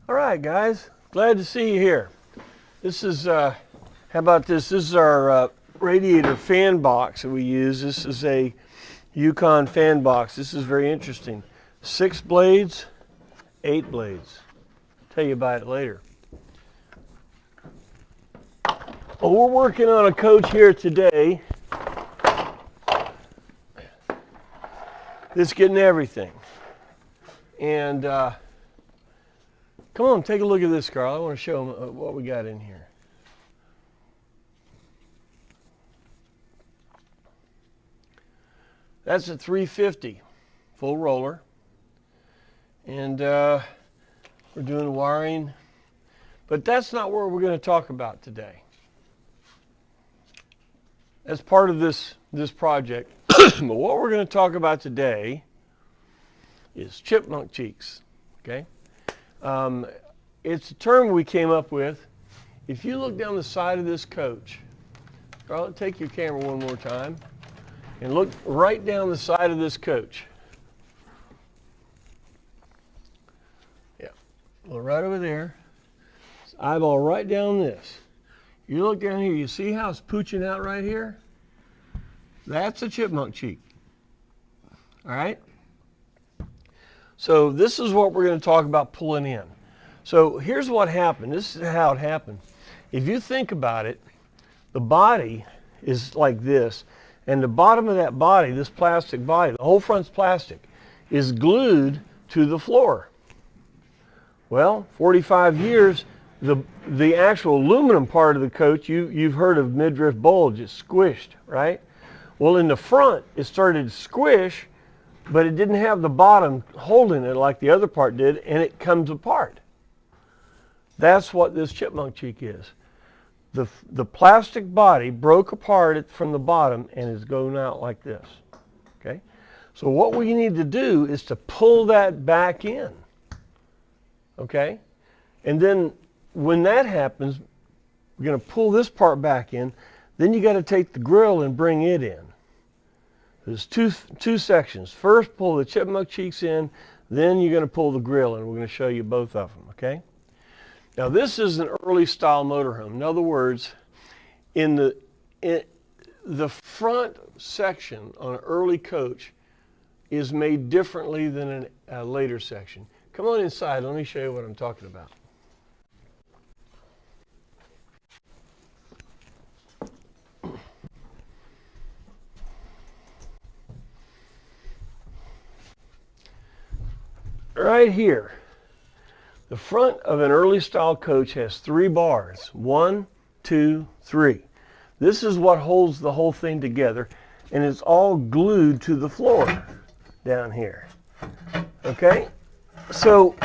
All right, guys, glad to see you here. This is, how about this? This is our radiator fan box that we use. This is a Yukon fan box. This is very interesting. 6 blades, 8 blades. Tell you about it later. Well, we're working on a coach here today. That's getting everything. And come on, take a look at this, Carl. I want to show them what we got in here. That's a 350 full roller. And we're doing wiring. But that's not what we're going to talk about today. As part of this project, but what we're going to talk about today is chipmunk cheeks, okay? It's a term we came up with. If you look down the side of this coach, Carl, take your camera one more time, and look right down the side of this coach. Yeah, well, right over there. Eyeball right down this. You look down here, you see how it's pooching out right here? That's a chipmunk cheek. All right? So this is what we're going to talk about pulling in. So here's what happened. This is how it happened. If you think about it, the body is like this, and the bottom of that body, this plastic body, the whole front's plastic, is glued to the floor. Well, 45 years, the actual aluminum part of the coach, you've heard of midriff bulge, it's squished, right? Well, in the front, it started to squish, but it didn't have the bottom holding it like the other part did, and it comes apart. That's what this chipmunk cheek is. The plastic body broke apart from the bottom and is going out like this, okay? So what we need to do is to pull that back in, okay? And then when that happens, we're going to pull this part back in. Then you got to take the grill and bring it in. There's two sections. First, pull the chipmunk cheeks in. Then you're going to pull the grill in. We're going to show you both of them, okay? Now, this is an early style motorhome. In other words, in the front section on an early coach is made differently than a later section. Come on inside. Let me show you what I'm talking about. Right here, the front of an early style coach has 3 bars. 1, 2, 3. This is what holds the whole thing together, and it's all glued to the floor down here. Okay? So,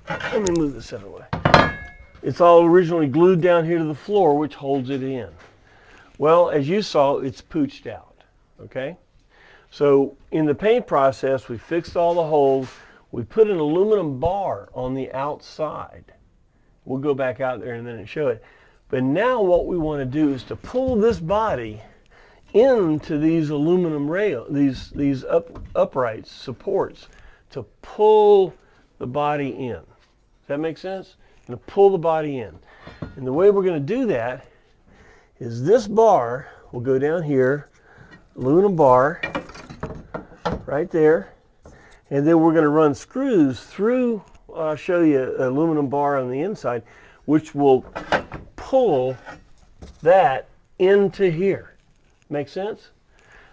let me move this out of the way. It's all originally glued down here to the floor, which holds it in. Well, as you saw, it's pooched out. Okay? So, in the paint process, we fixed all the holes. We put an aluminum bar on the outside. We'll go back out there in a minute and show it. But now what we want to do is to pull this body into these aluminum rails, these uprights, supports, to pull the body in. Does that make sense? We're going to pull the body in. And the way we're going to do that is this bar will go down here, aluminum bar, right there. And then we're going to run screws through, I'll show you an aluminum bar on the inside, which will pull that into here. Make sense?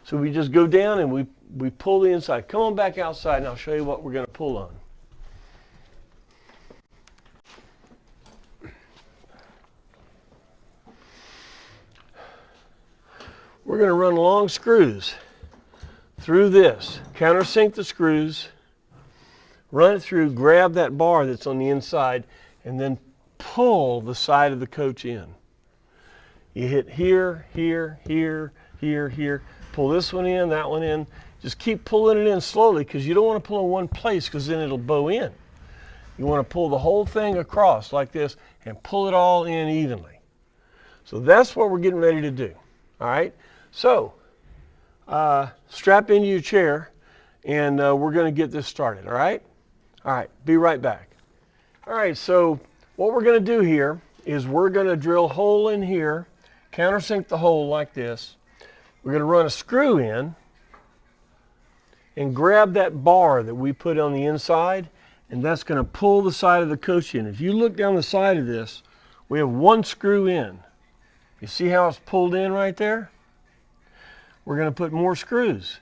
So we just go down and we pull the inside. Come on back outside and I'll show you what we're going to pull on. We're going to run long screws through this, countersink the screws, run it through, grab that bar that's on the inside, and then pull the side of the coach in. You hit here, here, here, here, here, pull this one in, that one in. Just keep pulling it in slowly because you don't want to pull in one place because then it'll bow in. You want to pull the whole thing across like this and pull it all in evenly. So that's what we're getting ready to do. All right? So, strap into your chair and we're going to get this started, all right? All right, be right back. All right, so what we're going to do here is we're going to drill a hole in here, countersink the hole like this. We're going to run a screw in and grab that bar that we put on the inside, and that's going to pull the side of the coach in. If you look down the side of this, we have one screw in. You see how it's pulled in right there? We're going to put more screws.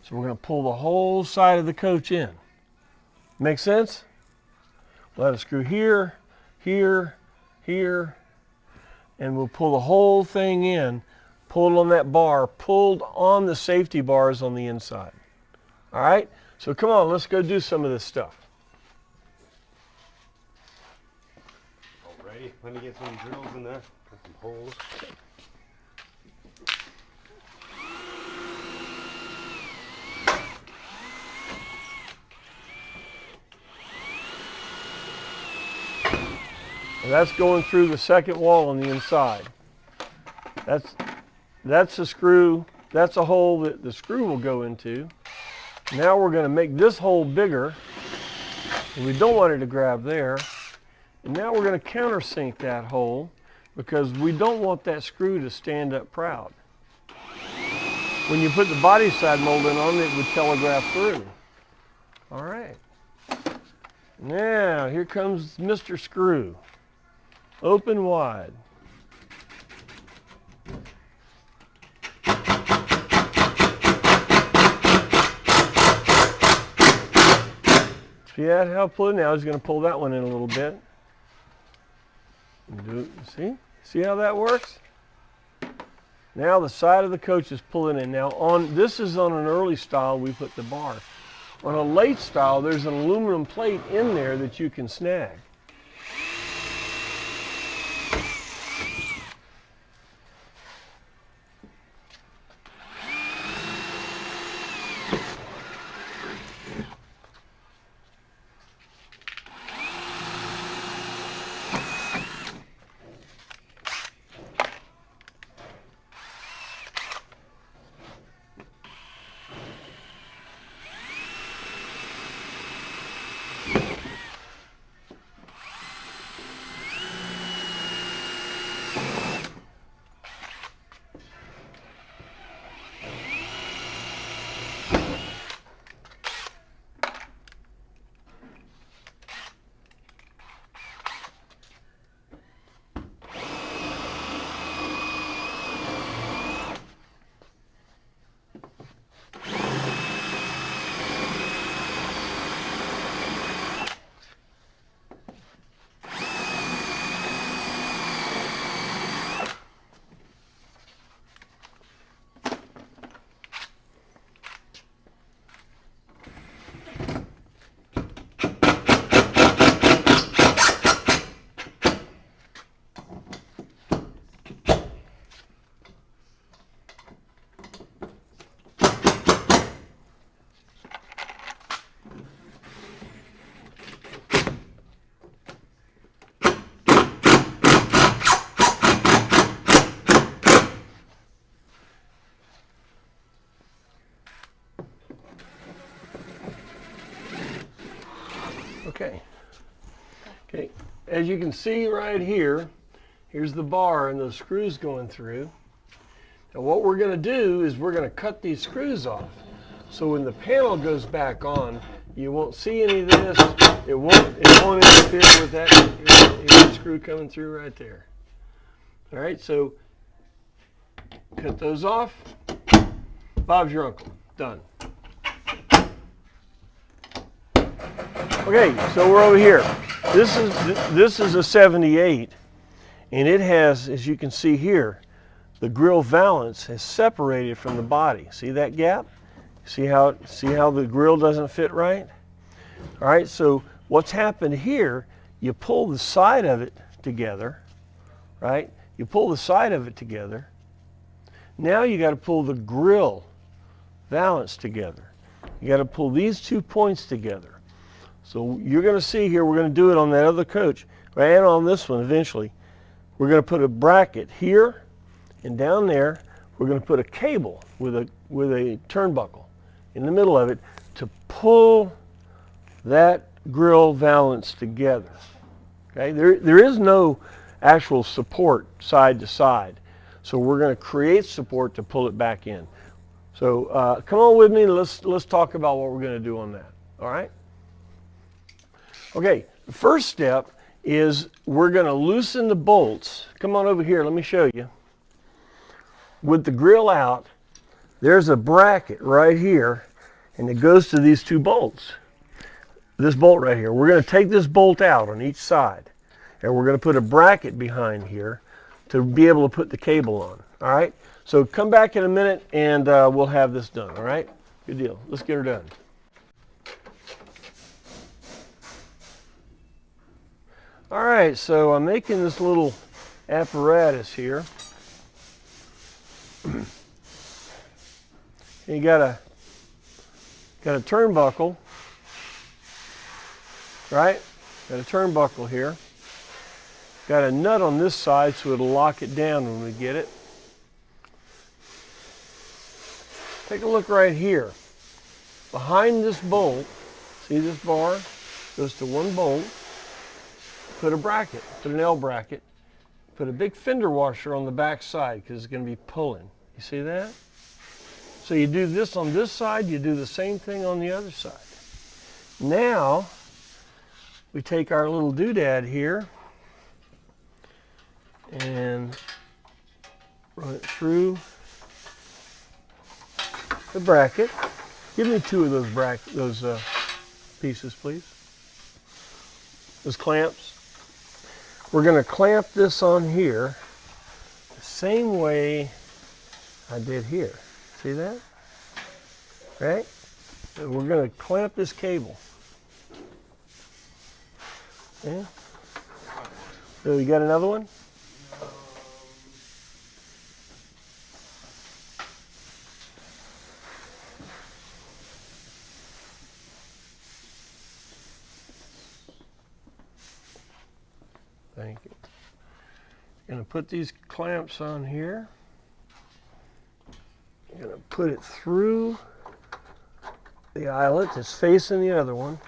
So we're going to pull the whole side of the coach in. Make sense? We'll have a screw here, here, here, and we'll pull the whole thing in, pulled on that bar, pulled on the safety bars on the inside. All right? So come on, let's go do some of this stuff. Alrighty, let me get some drills in there, got some holes. And that's going through the second wall on the inside. That's a screw, that's a hole that the screw will go into. Now we're going to make this hole bigger, and we don't want it to grab there. And now we're going to countersink that hole because we don't want that screw to stand up proud. When you put the body side molding on, it would telegraph through. All right. Now here comes Mr. Screw. Open wide. See how I pull it now? He's going to pull that one in a little bit. See how that works? Now the side of the coach is pulling in. Now this is on an early style, we put the bar. On a late style, there's an aluminum plate in there that you can snag. Okay. As you can see right here, here's the bar and those screws going through. Now what we're going to do is we're going to cut these screws off. So when the panel goes back on, you won't see any of this. It won't interfere with that. Here's the screw coming through right there. All right, so cut those off. Bob's your uncle. Done. Okay, so we're over here. This is a 78, and it has, as you can see here, the grill valance has separated from the body. See that gap? See how the grill doesn't fit right? All right, so what's happened here, you pull the side of it together, right? You pull the side of it together. Now you got to pull the grill valance together. You got to pull these 2 points together. So you're going to see here, we're going to do it on that other coach, and on this one eventually. We're going to put a bracket here, and down there, we're going to put a cable with a turnbuckle in the middle of it to pull that grill valance together. Okay, there is no actual support side to side. So we're going to create support to pull it back in. So come on with me and let's talk about what we're going to do on that. All right? Okay, the first step is we're going to loosen the bolts. Come on over here, let me show you. With the grill out, there's a bracket right here, and it goes to these two bolts. This bolt right here. We're going to take this bolt out on each side, and we're going to put a bracket behind here to be able to put the cable on. All right? So come back in a minute, and we'll have this done. All right? Good deal. Let's get her done. All right, so I'm making this little apparatus here. You got a turnbuckle, right? Got a turnbuckle here. Got a nut on this side so it'll lock it down when we get it. Take a look right here. Behind this bolt, see this bar? Goes to one bolt. Put a bracket, put an L bracket, put a big fender washer on the back side because it's going to be pulling. You see that? So you do this on this side, you do the same thing on the other side. Now, we take our little doodad here and run it through the bracket. Give me two of those pieces, please. Those clamps. We're going to clamp this on here the same way I did here. See that? Right? So we're going to clamp this cable. Yeah. So you got another one? Thank you. Going to put these clamps on here. Going to put it through the eyelet that's facing the other one.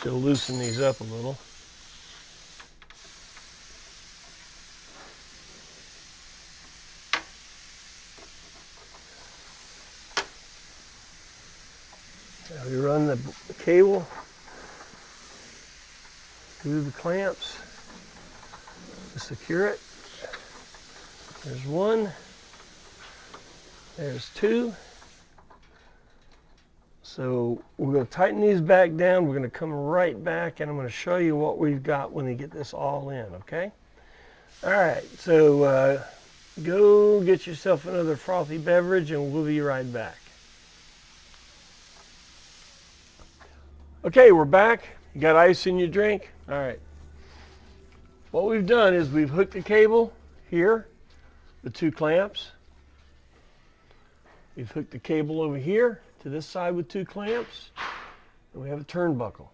She'll loosen these up a little. Now we run the cable through the clamps to secure it. There's one, there's two. So we're going to tighten these back down. We're going to come right back and I'm going to show you what we've got when we get this all in, okay? All right, so go get yourself another frothy beverage and we'll be right back. Okay, we're back. You got ice in your drink? All right. What we've done is we've hooked the cable here, the two clamps. We've hooked the cable over here to this side with two clamps, and we have a turnbuckle.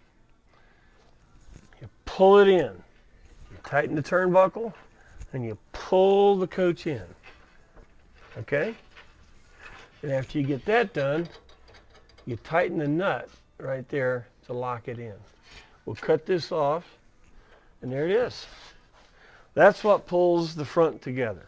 You pull it in. You tighten the turnbuckle, and you pull the coach in. Okay? And after you get that done, you tighten the nut right there to lock it in. We'll cut this off, and there it is. That's what pulls the front together.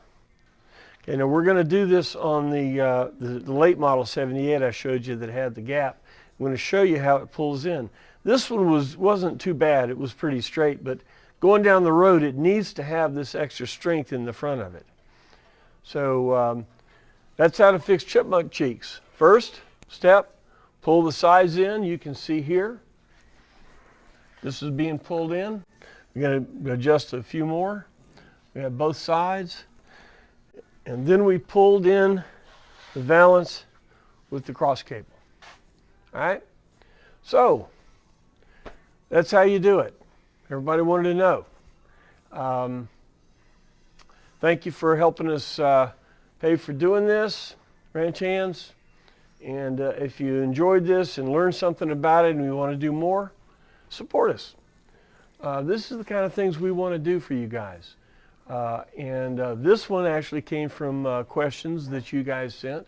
Okay, now we're going to do this on the late model 78 I showed you that had the gap. I'm going to show you how it pulls in. This one wasn't too bad. It was pretty straight, but going down the road, it needs to have this extra strength in the front of it. So that's how to fix chipmunk cheeks. First step, pull the sides in. You can see here. This is being pulled in. We're going to adjust a few more. We have both sides. And then we pulled in the valance with the cross cable. All right? So, that's how you do it. Everybody wanted to know. Thank you for helping us pay for doing this, ranch hands. And if you enjoyed this and learned something about it and you want to do more, support us. This is the kind of things we want to do for you guys. This one actually came from questions that you guys sent.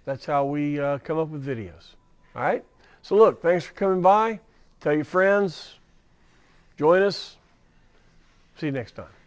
That's how we come up with videos. All right? So look, thanks for coming by. Tell your friends. Join us. See you next time.